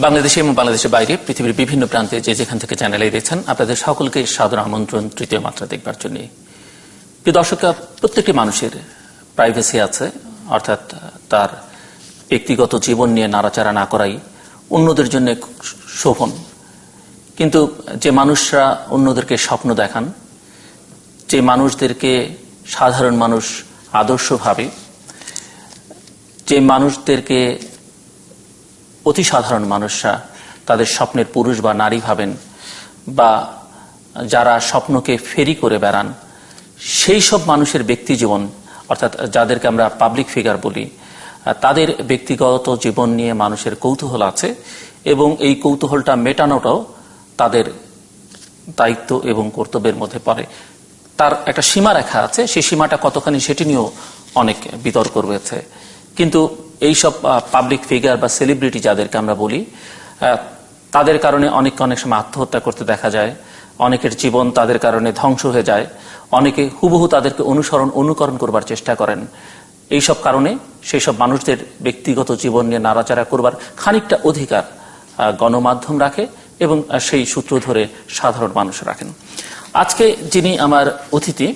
বাংলাদেশে এবং বাংলাদেশের বাইরে পৃথিবীর বিভিন্ন প্রান্তে যে যেখান থেকে চ্যানেলে দেখছেন আপনাদের সকলকে সাদর আমন্ত্রণ তৃতীয় মাত্রা দেখবার জন্য। প্রিয় দর্শকরা, প্রত্যেকটি মানুষের প্রাইভেসি আছে, অর্থাৎ তার ব্যক্তিগত জীবন নিয়ে নাড়াচাড়া না করাই অন্যদের জন্য শোভন। কিন্তু যে মানুষরা অন্যদেরকে স্বপ্ন দেখান, যে মানুষদেরকে সাধারণ মানুষ আদর্শ ভাবে, যে মানুষদেরকে অতি সাধারণ মানুষরা তাদের স্বপ্নের পুরুষ বা নারী ভাবেন, বা যারা স্বপ্নকে ফেরি করে বেড়ান, সেই সব মানুষের ব্যক্তি জীবন, অর্থাৎ যাদেরকে আমরা পাবলিক ফিগার বলি, তাদের ব্যক্তিগত জীবন নিয়ে মানুষের কৌতূহল আছে এবং এই কৌতূহলটা মেটানোটাও তাদের দায়িত্ব এবং কর্তব্যের মধ্যে পড়ে। তার একটা সীমারেখা আছে, সেই সীমাটা কতখানি সেটি নিয়েও অনেক বিতর্ক রয়েছে। কিন্তু এইসব পাবলিক ফিগার বা সেলিব্রিটি যাদেরকে আমরা বলি, তাদের কারণে অনেক সময় আত্মহত্যা করতে দেখা যায়, অনেকের জীবন তাদের কারণে ধ্বংস হয়ে যায়, অনেকে হুবহু তাদেরকে অনুকরণ করবার চেষ্টা করেন। এইসব কারণে সেই সব মানুষদের ব্যক্তিগত জীবন নিয়ে নাড়াচাড়া করবার খানিকটা অধিকার গণমাধ্যম রাখে এবং সেই সূত্র ধরে সাধারণ মানুষ রাখেন। আজকে যিনি আমার অতিথি,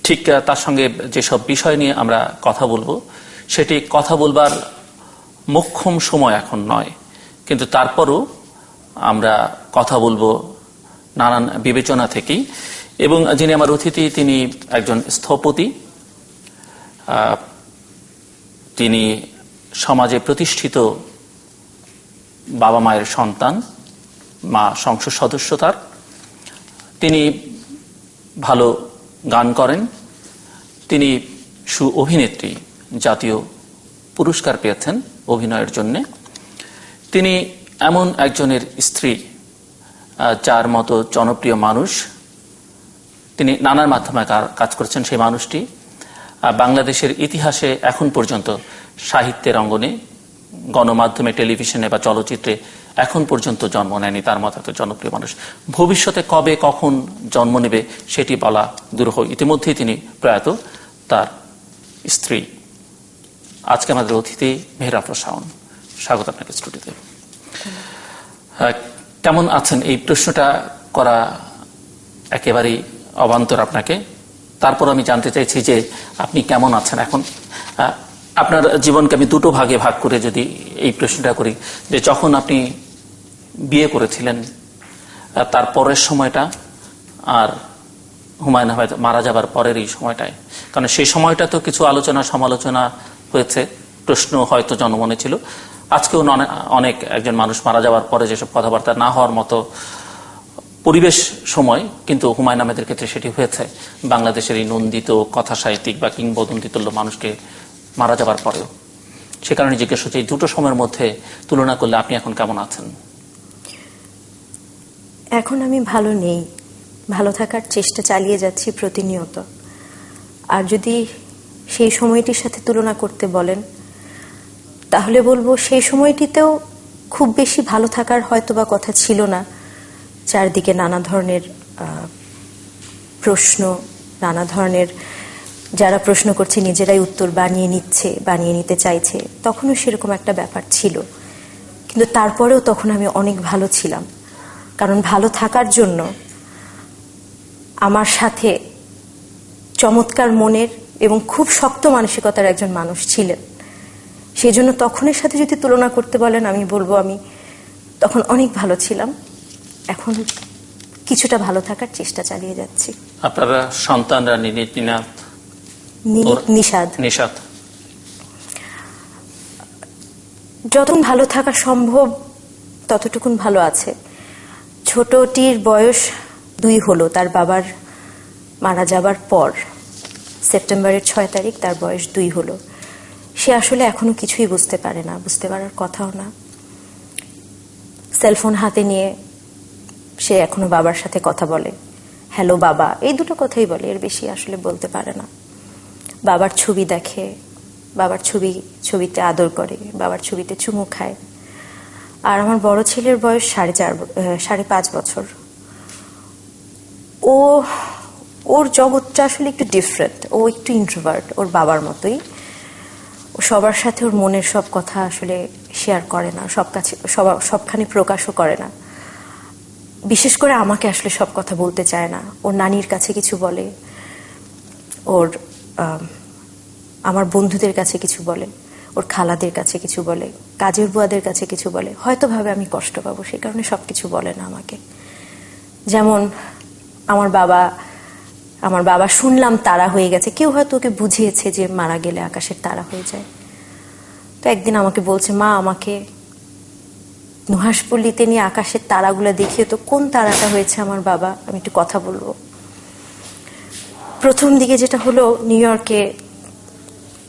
ঠিক তার সঙ্গে যেসব বিষয় নিয়ে আমরা কথা বলবো, সেটি কথা বলবার মোক্ষম সময় এখন নয়, কিন্তু তারপরও আমরা কথা বলবো নানান বিবেচনা থেকেই। এবং যিনি আমার অতিথি, তিনি একজন স্থপতি, তিনি সমাজে প্রতিষ্ঠিত বাবা মায়ের সন্তান, মা সংসদ সদস্য তার। তিনি ভালো গান করেন, তিনি অভিনেত্রী, জাতীয় পুরস্কার পেয়েছেন অভিনয়ের জন্য। তিনি এমন একজনের স্ত্রী যার মতো জনপ্রিয় মানুষ তিনি নানার মাধ্যমে কাজ করেছেন। সেই মানুষটি বাংলাদেশের ইতিহাসে এখন পর্যন্ত সাহিত্যের অঙ্গনে, গণমাধ্যমে, টেলিভিশনে বা চলচ্চিত্রে এখন পর্যন্ত জন্ম নেয়নি তার মতো এত জনপ্রিয় মানুষ। ভবিষ্যতে কবে কখন জন্ম নেবে সেটি বলা দুরূহ। ইতিমধ্যেই তিনি প্রয়াত। তার স্ত্রী আজকে আমাদের অতিথি মেহের আফরোজ শাওন। স্বাগত আপনাকে স্টুডিওতে। কেমন আছেন? এই প্রশ্নটা করা একেবারেই অবান্তর আপনাকে। তারপর আমি জানতে চাইছি যে আপনি কেমন আছেন এখন। আপনার জীবনকে আমি দুটো ভাগে ভাগ করে যদি এই প্রশ্নটা করি, যে যখন আপনি বিয়ে করেছিলেন তার পরের সময়টা, আর হুমায়ুন আহমেদ মারা যাবার পরের এই সময়টায়, কারণ সেই সময়টা তো কিছু আলোচনা সমালোচনা হয়েছে, প্রশ্ন হয়তো জনমনে ছিল। আজকেও অনেক একজন মানুষ মারা যাওয়ার পরে যেসব কথাবার্তা না হওয়ার মতো পরিবেশ সময়, কিন্তু হুমায়ুন আহমেদের ক্ষেত্রে সেটি হয়েছে। বাংলাদেশের এই নন্দিত কথা সাহিত্যিক বা কিংবদন্তি তুল্য মানুষকে মারা যাবার পরেও। সে কারণে জিজ্ঞেস হচ্ছে এই দুটো সময়ের মধ্যে তুলনা করলে আপনি এখন কেমন আছেন? এখন আমি ভালো নেই, ভালো থাকার চেষ্টা চালিয়ে যাচ্ছি প্রতিনিয়ত। আর যদি সেই সময়টির সাথে তুলনা করতে বলেন, তাহলে বলবো সেই সময়টিতেও খুব বেশি ভালো থাকার হয়তোবা কথা ছিল না। চারদিকে নানা ধরনের প্রশ্ন, নানা ধরনের যারা প্রশ্ন করছে নিজেরাই উত্তর বানিয়ে নিতে চাইছে, তখনও সেরকম একটা ব্যাপার ছিল। কিন্তু তারপরেও তখন আমি অনেক ভালো ছিলাম, কারণ ভালো থাকার জন্য আমার সাথে চমৎকার মনের এবং খুব শক্ত মানসিকতার একজন মানুষ ছিলেন। সেই জন্য তখনের সাথে যদি তুলনা করতে বলেন, আমি বলবো আমি তখন অনেক ভালো ছিলাম, এখন কিছুটা ভালো থাকার চেষ্টা চালিয়ে যাচ্ছি। আপনারা সন্তানরা নিশাদ যতক্ষণ ভালো থাকা সম্ভব ততটুকুন ভালো আছে। ছোটটির বয়স 2 হলো, তার বাবার মারা যাবার পর সেপ্টেম্বরের 6 তারিখ তার বয়স 2 হলো। সে আসলে এখনো কিছুই বুঝতে পারে না, বুঝতে পারার কথাও না। সেলফোন হাতে নিয়ে সে এখনো বাবার সাথে কথা বলে, হ্যালো বাবা, এই দুটো কথাই বলে, এর বেশি আসলে বলতে পারে না। বাবার ছবি দেখে, বাবার ছবিতে আদর করে, বাবার ছবিতে চুমু খায়। আর আমার বড় ছেলের বয়স 5.5 বছর। ওর জগৎটা আসলে একটু ডিফারেন্ট, ও একটু ইন্ট্রোভার্ট, ওর বাবার মতোই। ও সবার সাথে ওর মনের সব কথা আসলে শেয়ার করে না, সবখানে প্রকাশও করে না। বিশেষ করে আমাকে আসলে সব কথা বলতে চায় না। ওর নানির কাছে কিছু বলে, ওর আমার বন্ধুদের কাছে কিছু বলে, ওর খালাদের কাছে কিছু বলে, কাজের বুয়াদের কাছে কিছু বলে। হয়তো ভাবে আমি কষ্ট পাবো, সেই কারণে সবকিছু বলে না আমাকে। যেমন আমার বাবা শুনলাম তারা হয়ে গেছে, কেউ হয়তো ওকে বুঝিয়েছে যে মারা গেলে আকাশের তারা হয়ে যায়। তো একদিন আমাকে বলছে, মা আমাকে নুহাসপল্লীতে নিয়ে আকাশের তারাগুলো দেখিয়ে তো, কোন তারাটা হয়েছে আমার বাবা, আমি একটু কথা বলবো। প্রথম দিকে যেটা হলো, নিউ ইয়র্কে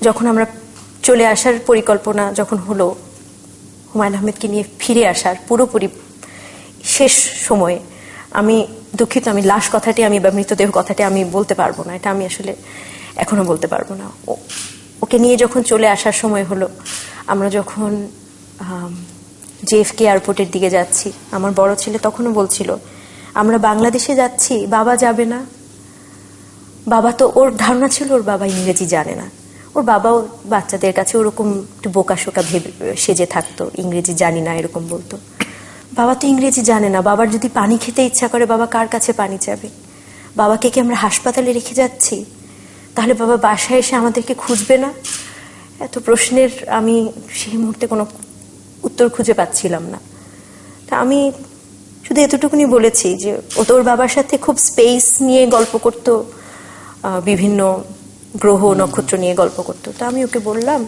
যখন আমরা চলে আসার পরিকল্পনা যখন হলো, হুমায়ুন আহমেদকে নিয়ে ফিরে আসার পুরোপুরি শেষ সময়ে, আমি দুঃখিত, আমি লাশ কথাটি বা মৃতদেহ কথাটি আমি বলতে পারবো না, এটা আমি আসলে এখনো বলতে পারবো না। ওকে নিয়ে যখন চলে আসার সময় হলো, আমরা যখন JFK এয়ারপোর্টের দিকে যাচ্ছি, আমার বড় ছেলে তখনও বলছিল, আমরা বাংলাদেশে যাচ্ছি, বাবা যাবে না। বাবা তো, ওর ধারণা ছিল ওর বাবা ইংরেজি জানে না। ওর বাবাও বাচ্চাদের কাছে ওরকম একটু বোকাশোকা সেজে থাকতো, ইংরেজি জানি না এরকম বলতো। বাবা তো ইংরেজি জানে না, বাবার যদি পানি খেতে ইচ্ছা করে, বাবা কার কাছে পানি চাবে? বাবাকে কি আমরা হাসপাতালে রেখে যাচ্ছি? তাহলে বাবা বাসায় এসে আমাদেরকে খুঁজবে না? এত প্রশ্নের আমি সেই মুহূর্তে কোনো উত্তর খুঁজে পাচ্ছিলাম না। তা আমি শুধু এতটুকুনি বলেছি যে ও তোর বাবার সাথে খুব স্পেস নিয়ে গল্প করত, বিভিন্ন গ্রহ নক্ষত্র নিয়ে গল্প করতো। তো আমি ওকে বললাম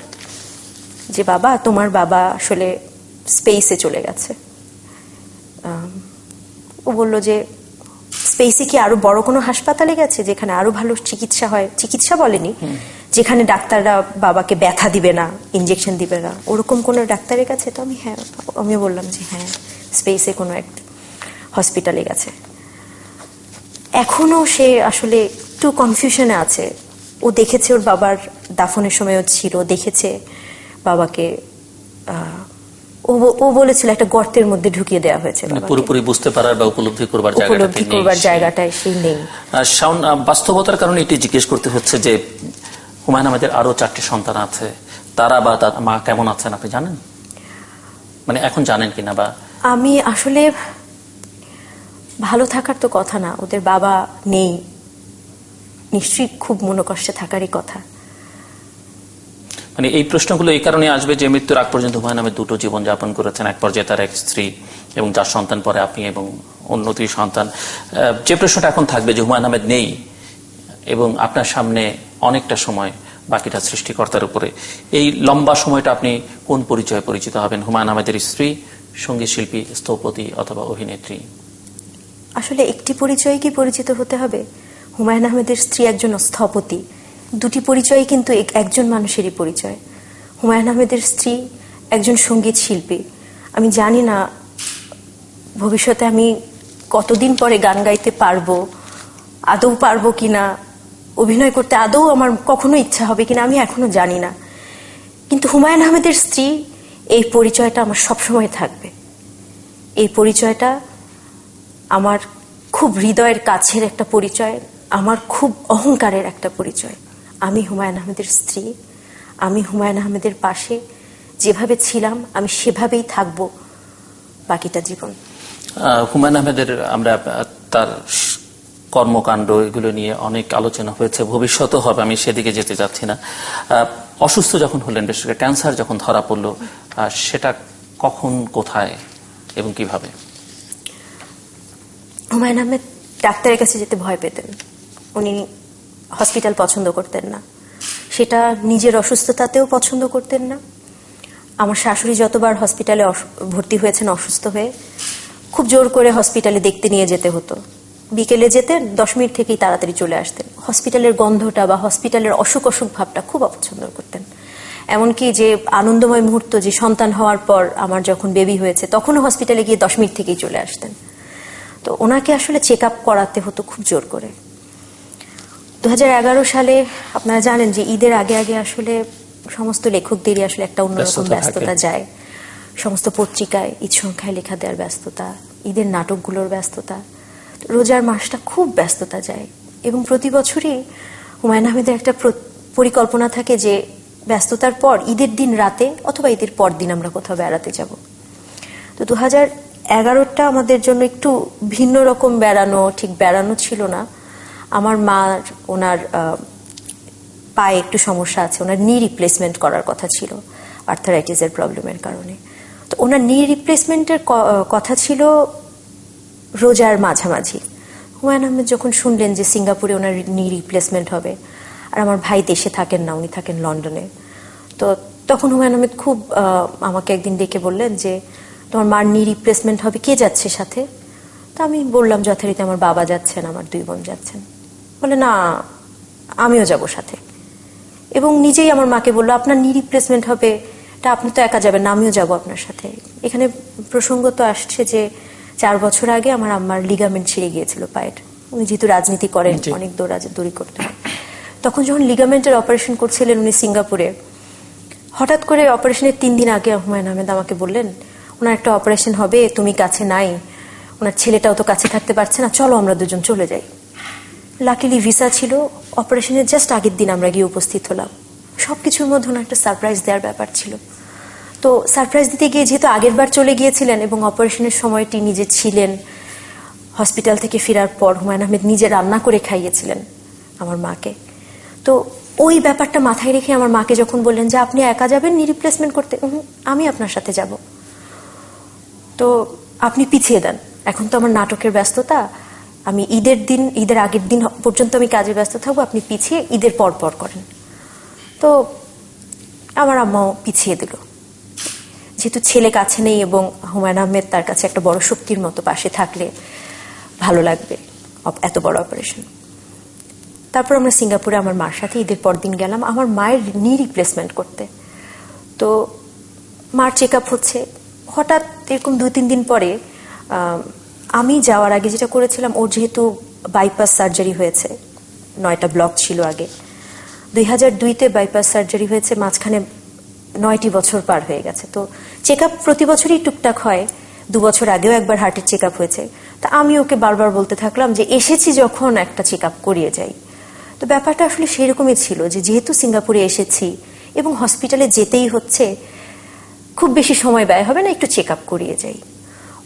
যে বাবা, তোমার বাবা আসলে স্পেসে চলে গেছে। ও বলল যে স্পেসে কি আরো বড় কোনো হাসপাতালে গেছে যেখানে আরো ভালো চিকিৎসা হয়? চিকিৎসা বলেনি, যেখানে ডাক্তাররা বাবাকে ব্যথা দিবে না, ইনজেকশন দিবে না, ওরকম কোনো ডাক্তারের কাছে? তো আমি বললাম যে হ্যাঁ, স্পেসে কোনো এক হসপিটালে গেছে। এখনো সে আসলে একটু কনফিউশনে আছে। ও দেখেছে ওর বাবার দাফনের সময়ও ছিল, দেখেছে বাবাকে, ও বলেছিল একটা গর্তের মধ্যে ঢুকিয়ে দেওয়া হয়েছে। পুরোপুরি বুঝতে পারার বা উপলব্ধি করবার জায়গাটায় সেই নেই। শাওন, বাস্তবতার কারণে এটি জিজ্ঞেস করতে হচ্ছে যে হুমায়ুন আহমেদের আরো 4টি সন্তান আছে, তারা বা তার মা কেমন আছেন আপনি জানেন? মানে এখন জানেন কিনা? বা আমি আসলে, ভালো থাকার তো কথা না, ওদের বাবা নেই, নিশ্চয়ই খুব মনোকষ্টে থাকারই কথা। মানে এই প্রশ্নগুলো এই কারণে আসবে যে মৃত্যুর আগ পর্যন্ত হুমায়ুন আহমেদ 2টো জীবন যাপন করেছেন, এক পর্যায়ে তার এক স্ত্রী এবং 4 সন্তান, পরে আপনি এবং অন্য 3 সন্তান। যে প্রশ্নটা এখন থাকবে যে হুমায়ুন আহমেদ নেই এবং আপনার সামনে অনেকটা সময়, বাকিটা সৃষ্টিকর্তার উপরে। এই লম্বা সময়টা আপনি কোন পরিচয়ে পরিচিত হবেন? হুমায়ুন আহমেদের স্ত্রী, সঙ্গীত শিল্পী, স্থপতি অথবা অভিনেত্রী? আসলে একটি পরিচয়ে কি পরিচিত হতে হবে? হুমায়ুন আহমেদের স্ত্রী একজন স্থপতি, দুটি পরিচয় কিন্তু একজন মানুষেরই পরিচয়। হুমায়ুন আহমেদের স্ত্রী একজন সঙ্গীত শিল্পী। আমি জানি না ভবিষ্যতে আমি কতদিন পরে গান গাইতে পারবো, আদৌ পারবো কিনা, অভিনয় করতে আদৌ আমার কখনো ইচ্ছা হবে কিনা, আমি এখনো জানি না। কিন্তু হুমায়ুন আহমেদের স্ত্রী, এই পরিচয়টা আমার সবসময় থাকবে। এই পরিচয়টা আমার খুব হৃদয়ের কাছের একটা পরিচয়, আমার খুব অহংকারের একটা পরিচয়। আমি হুমায়ুন আহমেদের স্ত্রী, আমি হুমায়ুন আহমেদের পাশে যেভাবে ছিলাম আমি সেভাবেই থাকব বাকিটা জীবন। হুমায়ুন আহমেদের, আমরা তার কর্মকাণ্ড এগুলো নিয়ে অনেক আলোচনা হয়েছে, ভবিষ্যতেও হবে, আমি সেদিকে যেতে যাচ্ছি না। অসুস্থ যখন হলেন, বিশেষ করে ক্যান্সার যখন ধরা পড়লো, সেটা কখন, কোথায় এবং কিভাবে? হুমায়ুন আহমেদ ডাক্তারের কাছে যেতে ভয় পেতেন, উনি হসপিটাল পছন্দ করতেন না, সেটা নিজের অসুস্থতাতেও পছন্দ করতেন না। আমার শাশুড়ি যতবার হসপিটালে ভর্তি হয়েছেন অসুস্থ হয়ে, খুব জোর করে হসপিটালে দেখতে নিয়ে যেতে হতো। বিকেলে যেতেন, 10 মিনিট থেকেই তাড়াতাড়ি চলে আসতেন। হসপিটালের গন্ধটা বা হসপিটালের অসুখ ভাবটা খুব অপছন্দ করতেন। এমনকি যে আনন্দময় মুহূর্ত, যে সন্তান হওয়ার পর আমার যখন বেবি হয়েছে, তখনও হসপিটালে গিয়ে 10 মিনিট থেকেই চলে আসতেন। তো ওনাকে আসলে চেক আপ করাতে হতো খুব জোর করে। 2011 সালে আপনারা জানেন যে ঈদের আগে আগে আসলে সমস্ত লেখকদেরই আসলে একটা অন্যরকম ব্যস্ততা যায়। সমস্ত পত্রিকায় ঈদ সংখ্যায় লেখা দেওয়ার ব্যস্ততা, ঈদের নাটকগুলোর ব্যস্ততা, রোজার মাসটা খুব ব্যস্ততা যায়। এবং প্রতি বছরই হুমায়ুন আহমেদের একটা পরিকল্পনা থাকে যে ব্যস্ততার পর ঈদের দিন রাতে অথবা ঈদের পর দিন আমরা কোথাও বেড়াতে যাব। তো 2011টা আমাদের জন্য একটু ভিন্ন রকম বেড়ানো, ঠিক বেড়ানো ছিল না। আমার মার ওনার পায়ে একটু সমস্যা আছে, ওনার নি রিপ্লেসমেন্ট করার কথা ছিল আর্থারাইটিসের প্রবলেমের কারণে। তো ওনার নি রিপ্লেসমেন্টের কথা ছিল রোজার মাঝামাঝি। হুমায়ুন আহমেদ যখন শুনলেন যে সিঙ্গাপুরে ওনার নি রিপ্লেসমেন্ট হবে, আর আমার ভাই দেশে থাকেন না, উনি থাকেন লন্ডনে, তো তখন হুমায়ুন আহমেদ খুব আমাকে একদিন ডেকে বললেন যে তোমার মার নি রিপ্লেসমেন্ট হবে, কে যাচ্ছে সাথে? তো আমি বললাম যথারীতি আমার বাবা যাচ্ছেন, আমার 2 বোন যাচ্ছেন। বলে না, আমিও যাব সাথে। এবং নিজেই আমার মাকে বললো আপনার নি রিপ্লেসমেন্ট হবে, তা আপনি তো একা যাবেন না, আমিও যাব আপনার সাথে। এখানে প্রসঙ্গ তো আসছে যে 4 বছর আগে আমার আম্মার লিগামেন্ট ছিঁড়ে গিয়েছিল পায়ের। উনি যেহেতু রাজনীতি করেন, অনেক দৌড়ি করতে হয়, তখন যখন লিগামেন্টের অপারেশন করছিলেন উনি সিঙ্গাপুরে, হঠাৎ করে অপারেশনের 3 দিন আগে হুমায়ুন আহমেদ আমাকে বললেন ওনার একটা অপারেশন হবে, তুমি কাছে নাই, ওনার ছেলেটাও তো কাছে থাকতে পারছে না, চলো আমরা দুজন চলে যাই। লাকিলি ভিসা ছিল, অপারেশনের জাস্ট আগের দিন আমরা গিয়ে উপস্থিত হলাম। সবকিছুর মধ্যে ওনার একটা সারপ্রাইজ দেওয়ার ব্যাপার ছিল। তো সারপ্রাইজ দিতে গিয়ে যেহেতু আগের বার চলে গিয়েছিলেন এবং অপারেশনের সময়টি নিজে ছিলেন, হসপিটাল থেকে ফেরার পর হুমায়ুন আহমেদ নিজে রান্না করে খাইয়েছিলেন আমার মাকে। তো ওই ব্যাপারটা মাথায় রেখে আমার মাকে যখন বললেন যে আপনি একা যাবেন নি রিপ্লেসমেন্ট করতে, আমি আপনার সাথে যাব, তো আপনি পিছিয়ে দেন, এখন তো আমার নাটকের ব্যস্ততা, আমি ঈদের আগের দিন পর্যন্ত আমি কাজে ব্যস্ত থাকবো, আপনি পিছিয়ে ঈদের পর পর করেন। তো আমার আম্মাও পিছিয়ে দিল, যেহেতু ছেলে কাছে নেই এবং হুমায়ুন আহমেদ তার কাছে একটা বড় শক্তির মতো পাশে থাকলে ভালো লাগবে এত বড় অপারেশন। তারপর আমরা সিঙ্গাপুরে আমার মার সাথে ঈদের পর দিন গেলাম আমার মায়ের নি রিপ্লেসমেন্ট করতে। তো মার চেক আপ হচ্ছে, হঠাৎ এরকম 2-3 দিন পরে আমি যাওয়ার আগে যেটা করেছিলাম, ওর যেহেতু বাইপাস সার্জারি হয়েছে, 9টা ব্লক ছিল আগে, 2002তে বাইপাস সার্জারি হয়েছে, মাঝখানে 9টি বছর পার হয়ে গেছে। তো চেক আপ প্রতি বছরই টুকটাক হয়, 2 বছর আগেও একবার হার্টের চেক আপ হয়েছে। তা আমি ওকে বারবার বলতে থাকলাম যে এসেছি যখন একটা চেক আপ করিয়ে যাই। তো ব্যাপারটা আসলে সেরকমই ছিল যে যেহেতু সিঙ্গাপুরে এসেছি এবং হসপিটালে যেতেই হচ্ছে, খুব বেশি সময় ব্যয় হবে না, একটু চেক আপ করিয়ে যাই।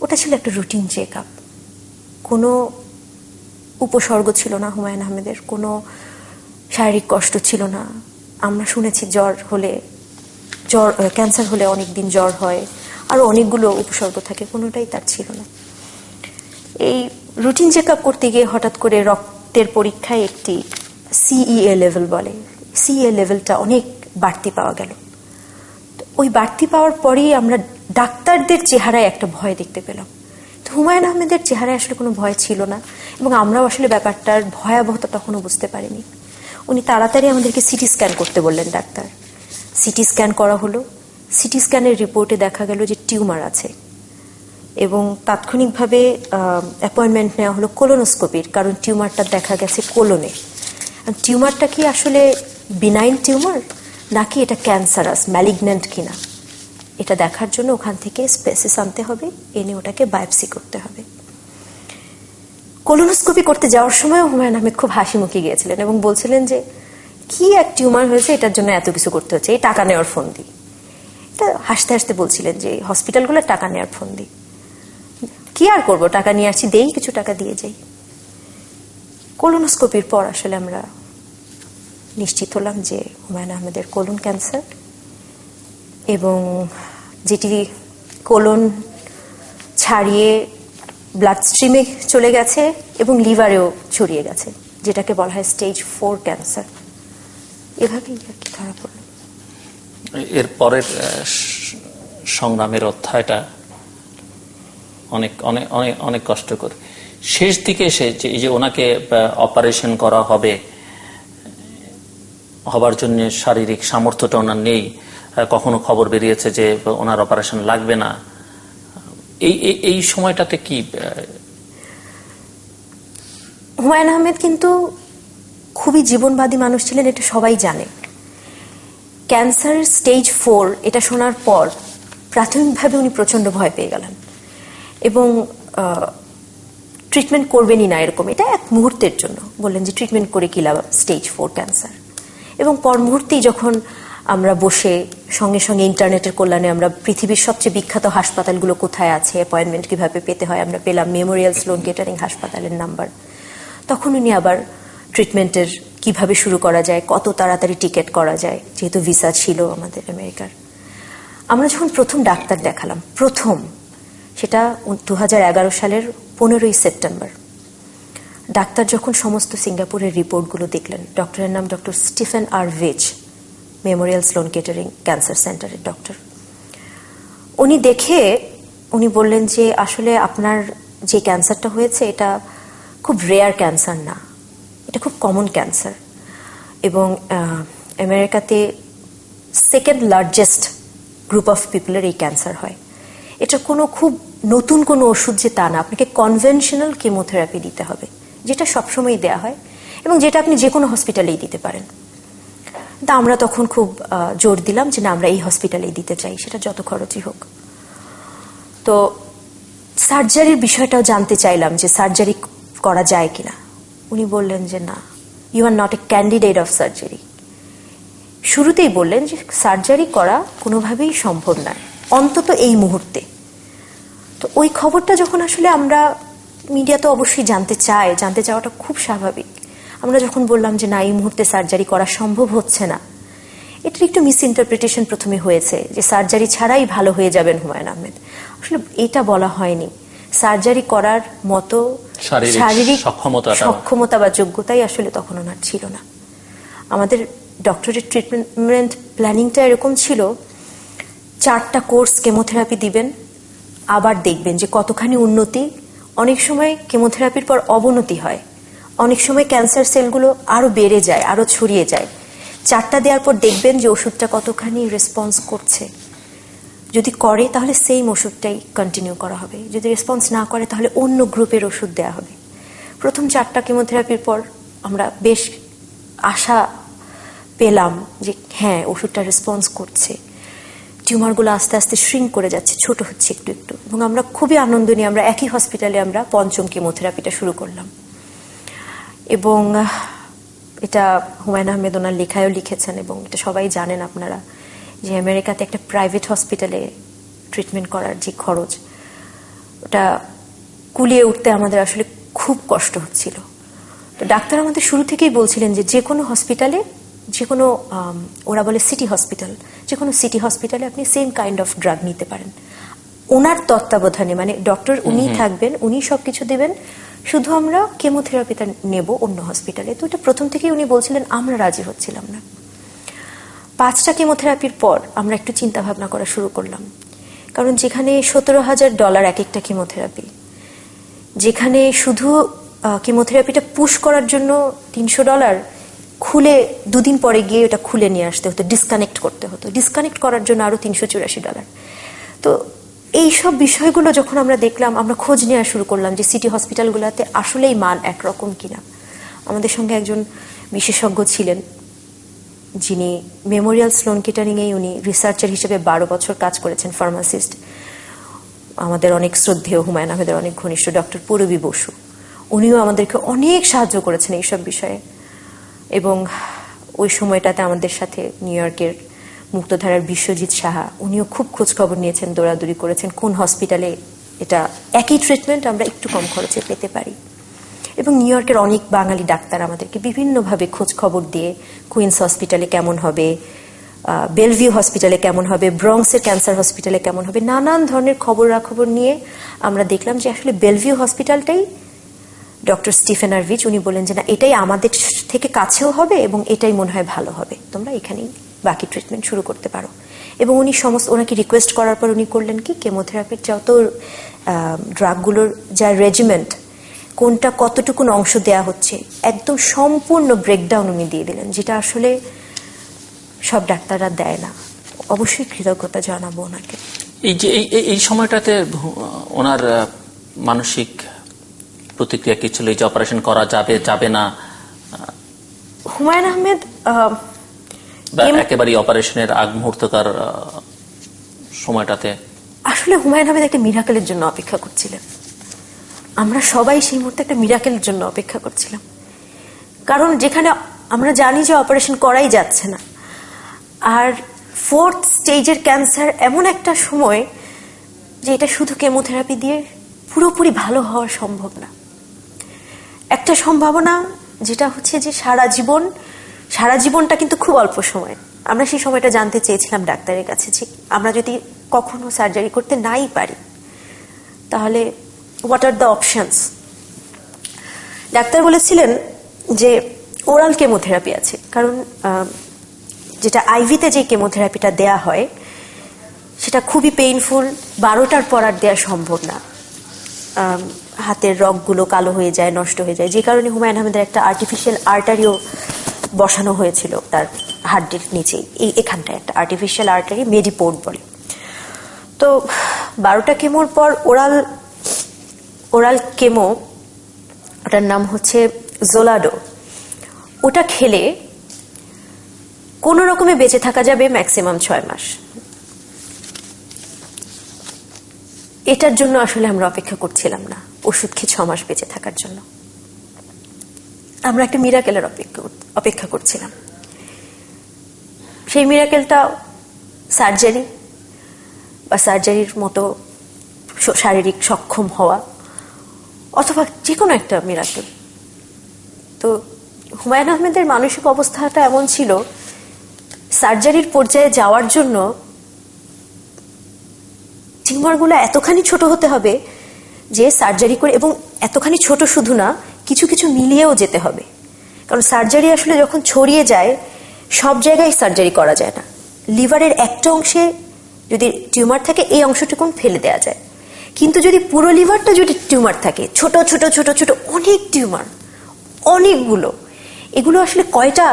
ওটা ছিল একটা রুটিন চেক আপ, কোনো উপসর্গ ছিল না হুমায়ুন আহমেদের, কোনো শারীরিক কষ্ট ছিল না। আমরা শুনেছি ক্যান্সার হলে অনেকদিন জ্বর হয়, আরো অনেকগুলো উপসর্গ থাকে, কোনোটাই তার ছিল না। এই রুটিন চেক আপ করতে গিয়ে হঠাৎ করে রক্তের পরীক্ষায় একটি CEA লেভেল বলে, CEA লেভেলটা অনেক বাড়তি পাওয়া গেল। ওই বাড়তি পাওয়ার পরেই আমরা ডাক্তারদের চেহারায় একটা ভয় দেখতে পেলাম। তো হুমায়ুন আহমেদের চেহারায় আসলে কোনো ভয় ছিল না এবং আমরাও আসলে ব্যাপারটার ভয়াবহতা তখনও বুঝতে পারিনি। উনি তাড়াতাড়ি আমাদেরকে সিটি স্ক্যান করতে বললেন ডাক্তার। সিটি স্ক্যান করা হলো, সিটি স্ক্যানের রিপোর্টে দেখা গেল যে টিউমার আছে এবং তাৎক্ষণিকভাবে অ্যাপয়েন্টমেন্ট নেওয়া হলো কোলোনোস্কোপির, কারণ টিউমারটা দেখা গেছে কোলনে। টিউমারটা কি আসলে বিনাইন টিউমার নাকি এটা ক্যান্সারাস ম্যালিগন্যান্ট কিনা, এটা দেখার জন্য ওখান থেকে স্পেসিস আনতে হবে, এনে ওটাকে বায়োপসি করতে হবে। কোলোনোস্কোপি করতে যাওয়ার সময় হুমায়ুন আহমেদ খুব হাসি মুখে গিয়েছিলেন এবং বলছিলেন যে কি এক টিউমার হয়েছে, এটার জন্য এত কিছু করতে হচ্ছে, এই টাকা নেওয়ার ফোন দিই। এটা হাসতে হাসতে বলছিলেন যে হসপিটালগুলো টাকা নেওয়ার ফোন দিই, কি আর করবো, টাকা নিয়ে আসছি, দেই কিছু টাকা দিয়ে যাই। কোলোনোস্কোপির পর আসলে আমরা নিশ্চিত হলাম যে হুমায়ুন আহমেদের কোলন ক্যান্সার, এবং যেটি কোলন ছাড়িয়ে ব্লাড স্ট্রিমে চলে গেছে এবং লিভারেও ছড়িয়ে গেছে, যেটাকে বলা হয় স্টেজ 4 ক্যান্সার। এভাবেই আর কি ধরা পড়ল। এর পরের সংগ্রামের অধ্যায়টা অনেক অনেক অনেক অনেক কষ্টকর। শেষ দিকে এসে এই যে ওনাকে অপারেশন করা হবার জন্য শারীরিক সামর্থ্যটা ওনার নেই, কখনো খবর বেরিয়েছে যে ওনার অপারেশন লাগবে না, এই সময়টাতে কি? হুমায়ুন আহমেদ কিন্তু খুবই জীবনবাদী মানুষ ছিলেন, এটা সবাই জানে। ক্যান্সার স্টেজ 4 এটা শোনার পর প্রাথমিকভাবে উনি প্রচন্ড ভয় পেয়ে গেলেন এবং ট্রিটমেন্ট করবেনই না এরকম, এটা এক মুহূর্তের জন্য বললেন যে ট্রিটমেন্ট করে কি লাভ, স্টেজ 4 ক্যান্সার। এবং পর মুহূর্তেই যখন আমরা বসে সঙ্গে সঙ্গে ইন্টারনেটের কল্যাণে আমরা পৃথিবীর সবচেয়ে বিখ্যাত হাসপাতালগুলো কোথায় আছে, অ্যাপয়েন্টমেন্ট কিভাবে পেতে হয় আমরা পেলাম, মেমোরিয়াল স্লোন কেটারিং হাসপাতালের নাম্বার। তখন উনি আবার ট্রিটমেন্টের কিভাবে শুরু করা যায়, কত তাড়াতাড়ি টিকিট করা যায়, যেহেতু ভিসা ছিল আমাদের আমেরিকার। আমরা যখন প্রথম ডাক্তার দেখালাম, প্রথম, সেটা 2011 সালের 15ই সেপ্টেম্বর, ডাক্তার যখন সমস্ত সিঙ্গাপুরের রিপোর্টগুলো দেখলেন, ডক্টরের নাম doctor Stephen R Veach, Memorial Sloan Kettering cancer সেন্টারের ডক্টর। উনি দেখে উনি বললেন যে আসলে আপনার যে ক্যান্সারটা হয়েছে এটা খুব রেয়ার ক্যান্সার না, এটা খুব কমন ক্যান্সার, এবং আমেরিকাতে সেকেন্ড লার্জেস্ট গ্রুপ অফ পিপলের এই ক্যান্সার হয়। এটা কোনো খুব নতুন কোনো ওষুধ যে তা না, আপনাকে কনভেনশনাল কেমোথেরাপি দিতে হবে, যেটা সবসময় দেয়া হয় এবং যেটা আপনি যে কোনো হসপিটালেই দিতে পারেন। তা আমরা তখন খুব জোর দিলাম যে না, আমরা এই হসপিটালেই দিতে চাই, সেটা যত খরচই হোক। তো সার্জারির বিষয়টাও জানতে চাইলাম যে সার্জারি করা যায় কিনা। উনি বললেন যে না, you are not a candidate of surgery. শুরুতেই বললেন যে সার্জারি করা কোনোভাবেই সম্ভব নয়, অন্তত এই মুহূর্তে। তো ওই খবরটা যখন আসলে আমরা, মিডিয়া তো অবশ্যই জানতে চায়, জানতে চাওয়াটা খুব স্বাভাবিক। আমরা যখন বললাম যে না, এই মুহূর্তে সার্জারি করা সম্ভব হচ্ছে না, এটার একটু মিস ইন্টারপ্রিটেশন প্রথমে হয়েছে যে সার্জারি ছাড়াই ভালো হয়ে যাবেন হুমায়ুন আহমেদ। আসলে এটা বলা হয়নি, সার্জারি করার মতো শারীরিক সক্ষমতা বা যোগ্যতাই আসলে তখন ওনার ছিল না। আমাদের ডক্টরের ট্রিটমেন্ট প্ল্যানিংটা এরকম ছিল, 4টা কোর্স কেমোথেরাপি দিবেন, আবার দেখবেন যে কতখানি উন্নতি। অনেক সময় কেমোথেরাপির পর অবনতি হয়, অনেক সময় ক্যান্সার সেলগুলো আরো বেড়ে যায়, আরো ছড়িয়ে যায়। 4টা দেওয়ার পর দেখবেন যে ওষুধটা কতখানি রেসপন্স করছে। যদি করে তাহলে সেম ওষুধটাই কন্টিনিউ করা হবে, যদি রেসপন্স না করে তাহলে অন্য গ্রুপের ওষুধ দেওয়া হবে। প্রথম 4টা কেমোথেরাপির পর আমরা বেশ আশা পেলাম যে হ্যাঁ, ওষুধটা রেসপন্স করছে, টিউমারগুলো আস্তে আস্তে শ্রিঙ্ক করে যাচ্ছে, ছোট হচ্ছে একটু একটু, এবং আমরা খুবই আনন্দ নিয়ে আমরা একই হসপিটালে আমরা 5ম কেমোথেরাপিটা শুরু করলাম। এবং এটা হুমায়ুন আহমেদ ওনার লেখায়ও লিখেছেন এবং এটা সবাই জানেন আপনারা, যে আমেরিকাতে একটা প্রাইভেট হসপিটালে ট্রিটমেন্ট করার যে খরচ, ওটা কুলিয়ে উঠতে আমাদের আসলে খুব কষ্ট হচ্ছিল। তো ডাক্তার আমাদের শুরু থেকেই বলছিলেন যে কোনো হসপিটালে, যে কোনো, ওরা বলে সিটি হসপিটাল, যে কোনো সিটি হসপিটালে আপনি সেম কাইন্ড অফ ড্রাগ নিতে পারেন ওনার তত্ত্বাবধানে, মানে ডক্টর উনি থাকবেন, উনি সবকিছু দেবেন, শুধু আমরা কেমোথেরাপিটা নেব অন্য হসপিটালে। তো এটা প্রথম থেকেই উনি বলছিলেন, আমরা রাজি হচ্ছিলাম না। 5টা কেমোথেরাপির পর আমরা একটু চিন্তা ভাবনা করা শুরু করলাম, কারণ যেখানে $17,000 এক একটা কেমোথেরাপি, যেখানে শুধু কেমোথেরাপিটা পুশ করার জন্য $300, খুলে 2 দিন পরে গিয়ে ওটা খুলে নিয়ে আসতে হতো, ডিসকানেক্ট করতে হতো, ডিসকানেক্ট করার জন্য আরো $384। তো এইসব বিষয়গুলো যখন আমরা দেখলাম, আমরা খোঁজ নেওয়া শুরু করলাম যে সিটি হসপিটালগুলোতে আসলেই মান একরকম কিনা। আমাদের সঙ্গে একজন বিশেষজ্ঞ ছিলেন, যিনি মেমোরিয়াল স্লোন কেটারিংয়ে উনি রিসার্চার হিসেবে 12 বছর কাজ করেছেন, ফার্মাসিস্ট, আমাদের অনেক শ্রদ্ধেয় হুমায়ুন আহমেদের অনেক ঘনিষ্ঠ, ডক্টর পূরবী বসু। উনিও আমাদেরকে অনেক সাহায্য করেছেন এইসব বিষয়ে। এবং ওই সময়টাতে আমাদের সাথে নিউ ইয়র্কের মুক্তধারার বিশ্বজিৎ সাহা, উনিও খুব খোঁজ খবর নিয়েছেন, দৌড়াদৌড়ি করেছেন কোন হসপিটালে এটা একই ট্রিটমেন্ট আমরা একটু কম খরচে পেতে পারি। এবং নিউ ইয়র্কের অনেক বাঙালি ডাক্তার আমাদেরকে বিভিন্নভাবে খোঁজ খবর দিয়ে কুইন্স হসপিটালে কেমন হবে, বেলভিউ হসপিটালে কেমন হবে, ব্রঙ্কসের ক্যান্সার হসপিটালে কেমন হবে, নানান ধরনের খবরাখবর নিয়ে আমরা দেখলাম যে আসলে বেলভিউ হসপিটালটাই, ডক্টর স্টিফেন আর ভিচ উনি বলেন যে না, এটাই আমাদের থেকে কাছেও হবে এবং এটাই মনে হয় ভালো হবে, তোমরা এখানেই বাকি ট্রিটমেন্ট শুরু করতে পারো। এবং উনি ওনাকে রিকোয়েস্ট করার পর উনি করলেন কি, কেমোথেরাপির যত ড্রাগগুলোর যা রেজিমেন্ট, কোনটা কতটুকুন অংশ দেয়া হচ্ছে, একদম সম্পূর্ণ ব্রেকডাউন উনি দিয়ে দিলেন, যেটা আসলে সব ডাক্তাররা দেয় না। অবশ্যই কৃতজ্ঞতা জানাবো ওনাকে। এই যে এই সময়টাতে ওনার মানসিক প্রতিক্রিয়া কি ছিল, এই যে অপারেশন করা যাবে যাবে না? হুমায়ুন আহমেদ একেবারে অপারেশনের আগ মুহূর্তকার সময়টাতে আসলে হুমায়ুন আহমেদ একটা মিরাকেলের জন্য অপেক্ষা করছিলেন। আমরা সবাই সেই মুহূর্তে একটা মিরাকেলের জন্য অপেক্ষা করছিলাম, কারণ যেখানে আমরা জানি যে অপারেশন করাই যাচ্ছে না, আর 4th স্টেজের ক্যান্সার এমন একটা সময় যে এটা শুধু কেমোথেরাপি দিয়ে পুরোপুরি ভালো হওয়া সম্ভব না। একটা সম্ভাবনা যেটা হচ্ছে যে সারা জীবনটা কিন্তু খুব অল্প সময়। আমরা সেই সময়টা জানতে চেয়েছিলাম ডাক্তারের কাছে যে আমরা যদি কখনো সার্জারি করতে নাই পারি তাহলে what are the options. Doctor বলেছিলেন যে ওরাল কেমোথেরাপি আছে, কারণ যেটা আইভিতে যে কেমোথেরাপিটা দেয়া হয় সেটা খুবই পেইনফুল, 12টার পর আর দেওয়া সম্ভব না। হাতের রগগুলো কালো হয়ে যায়, নষ্ট হয়ে যায়, যে কারণে হুমায়ুন আহমেদের একটা আর্টিফিশিয়াল আর্টারিও বসানো হয়েছিল তার হাড্ডির নিচেই, এখানটায় একটা আর্টিফিশিয়াল আর্টারি, মেডিপোর্ট বলে। তো 12টা কেমোর পর ওরাল কেমো, ওটার নাম হচ্ছে জোলাডো, ওটা খেলে কোনো রকমে বেঁচে থাকা যাবে ম্যাক্সিমাম 6 মাস। এটার জন্য আসলে আমরা অপেক্ষা করছিলাম না, ওষুধ খেয়ে 6 মাস বেঁচে থাকার জন্য। আমরা একটা মিরাকেলের অপেক্ষা করছিলাম। সেই মিরাকেলটা সার্জারি বা সার্জারির মতো শারীরিক সক্ষম হওয়া, অথবা যে কোনো একটা মিরাকেল। তো হুমায়ুন আহমেদের মানসিক অবস্থাটা এমন ছিল, সার্জারির পর্যায়ে যাওয়ার জন্য টিউমারগুলো এতখানি ছোট হতে হবে যে সার্জারি করে, এবং এতখানি ছোট শুধু না, কিছু কিছু মিলিয়েও যেতে হবে। কারণ সার্জারি আসলে যখন ছড়িয়ে যায় সব জায়গায় সার্জারি করা যায় না। লিভারের একটা অংশে যদি টিউমার থাকে এই অংশটুকুন ফেলে দেওয়া যায়, কিন্তু যদি পুরো লিভারটা যদি টিউমার থাকে, ছোট ছোট ছোট ছোট অনেক টিউমার, অনেকগুলো, এগুলো আসলে কয়টা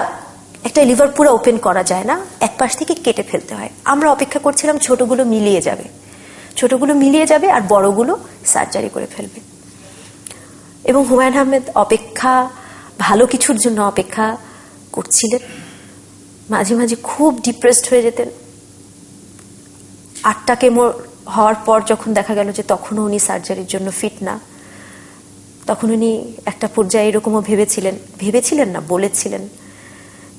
একটা লিভার পুরো ওপেন করা যায় না, এক পাশ থেকে কেটে ফেলতে হয়। আমরা অপেক্ষা করছিলাম ছোটগুলো মিলিয়ে যাবে আর বড়গুলো সার্জারি করে ফেলবে। এবং হুমায়ুন আহমেদ ভালো কিছুর জন্য অপেক্ষা করছিলেন। মাঝে মাঝে খুব ডিপ্রেসড হয়ে যেতেন। 8টা কেমো হওয়ার পর যখন দেখা গেল যে তখনও উনি সার্জারির জন্য ফিট না, তখন উনি একটা পর্যায়ে এরকমও ভেবেছিলেন না, বলেছিলেন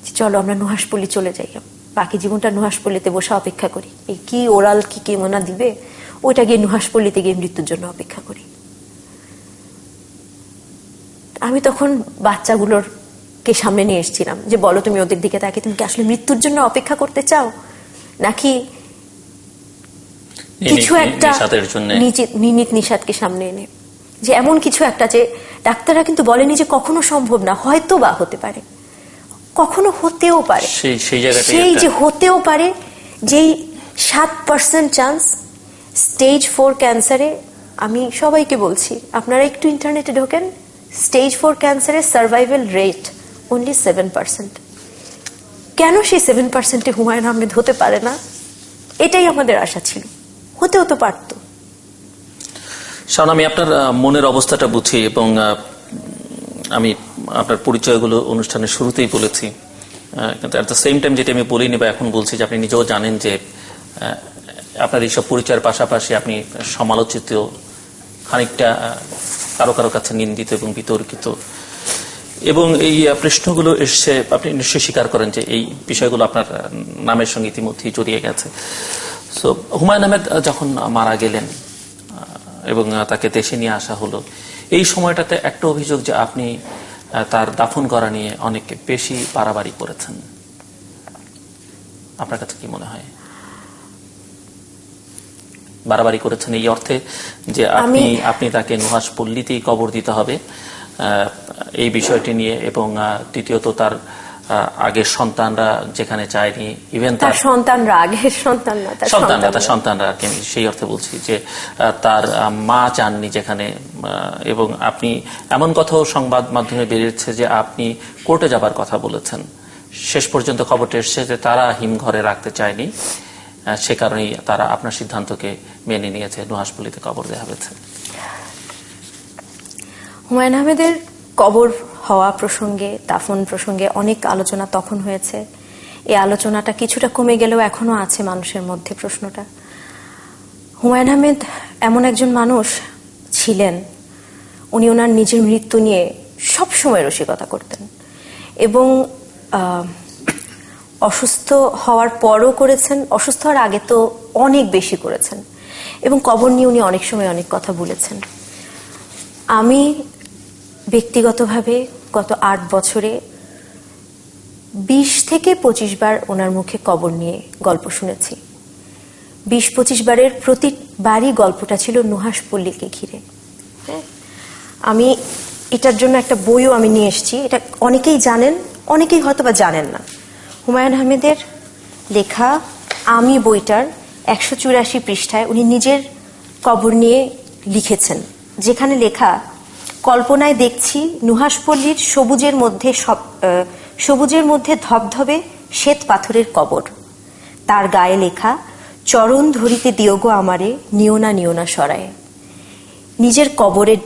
যে চলো আমরা নুহাশপল্লী চলে যাই, বাকি জীবনটা নুহাশপল্লীতে বসে অপেক্ষা করি, এই কি ওরাল কি কেমোনা দিবে, ওইটা গিয়ে নুহাশপল্লীতে গিয়ে মৃত্যুর জন্য অপেক্ষা করি। আমি তখন বাচ্চাগুলোকে সামনে নিয়ে এসেছিলাম যে বলো তুমি ওদের দিকে তাকিয়ে, তুমি কি আসলে মৃত্যুর জন্য অপেক্ষা করতে চাও, নাকি কিছু একটা নিষাদকে সামনে এনে, যে এমন কিছু একটা যে ডাক্তাররা কিন্তু বলেনি যে কখনো সম্ভব না, হয়তো বা হতে পারে, কখনো হতেও পারে, সেই যে হতেও পারে, যেই 7% চান্স স্টেজ 4 ক্যান্সারে। আমি সবাইকে বলছি আপনারা একটু ইন্টারনেটে ঢোকেন, স্টেজ 4 ক্যান্সারের সার্ভাইভাল রেট অনলি 7%। কেন সেই 7%-এ হুমায়ুন আহমেদ হতে পারে না? এটাই আমাদের আশা ছিল, হতেও তো পারত। শাওন, আমি আপনার মনের অবস্থাটা বুঝি, এবং আমি আপনার পরিচয়গুলো অনুষ্ঠানের শুরুতেই বলেছি, কিন্তু এট দ্য সেম টাইম যেটা আমি বলিনি বা এখন বলছি, যে আপনি নিজেও জানেন যে আপনার এইসব পরিচয়ের পাশাপাশি আপনি সমালোচিত, খানিকটা কারো কারো কাছে নিন্দিত এবং বিতর্কিত, এবং এই প্রশ্নগুলো এসছে, আপনি নিশ্চয়ই স্বীকার করেন যে এই বিষয়গুলো আপনার নামের সঙ্গে ইতিমধ্যেই জড়িয়ে গেছে। সো হুমায়ুন আহমেদ যখন মারা গেলেন এবং তাকে দেশে নিয়ে আসা হলো, এই সময়টাতে একটা অভিযোগ যে আপনি তার দাফন করা নিয়ে অনেক বেশি বাড়াবাড়ি করেছেন। আপনার কাছে কি মনে হয়? বাড়াবাড়ি করেছেন এই অর্থে যে আপনি তাকে নুহাশপল্লীতেই কবর দিতে হবে এই বিষয়টি নিয়ে, এবং দ্বিতীয়ত তার আগের সন্তানরা যেখানে চায়নি, ইভেন তার সন্তানরা আর কি, সেই অর্থে বলছি যে তার মা চাননি যেখানে, এবং আপনি এমন কথাও সংবাদ মাধ্যমে বেরিয়েছে যে আপনি কোর্টে যাবার কথা বলেছেন। শেষ পর্যন্ত খবরটা এসছে যে তারা হিমঘরে রাখতে চায়নি, সে কারণেই তারা আপনার সিদ্ধান্তকে মেনে নিয়েছে, নুহাশপল্লীতে কবর দেওয়া হয়েছে। হুমায়ুন আহমেদের কবর হওয়া প্রসঙ্গে, দাফন প্রসঙ্গে অনেক আলোচনা তখন হয়েছে। এই আলোচনাটা কিছুটা কমে গেলেও এখনো আছে মানুষের মধ্যে প্রশ্নটা। হুমায়ুন আহমেদ এমন একজন মানুষ ছিলেন, উনি ওনার নিজের মৃত্যু নিয়ে সব সময় রসিকতা করতেন, এবং অসুস্থ হওয়ার পরও করেছেন, অসুস্থ হওয়ার আগে তো অনেক বেশি করেছেন, এবং কবর নিয়ে উনি অনেক সময় অনেক কথা বলেছেন। আমি ব্যক্তিগতভাবে গত 8 বছরে 20 থেকে 25 বার ওনার মুখে কবর নিয়ে গল্প শুনেছি। 20-25 বারের প্রতিবারই গল্পটা ছিল নুহাশপল্লীকে ঘিরে। হ্যাঁ, আমি এটার জন্য একটা বইও আমি নিয়ে এসেছি। এটা অনেকেই জানেন, অনেকেই হয়তো বা জানেন না। হুমায়ুন আহমেদের লেখা আমি বইটার 184 পৃষ্ঠায় উনি নিজের কবর নিয়ে লিখেছেন, যেখানে লেখা, কল্পনায় দেখছি নুহাশপল্লীর সবুজের মধ্যে ধবধবে শ্বেত পাথরের কবর, তার গায়ে লেখা, চরণ ধরিতে দিও গো আমারে, নিও না সরায়ে। নিজের কবরের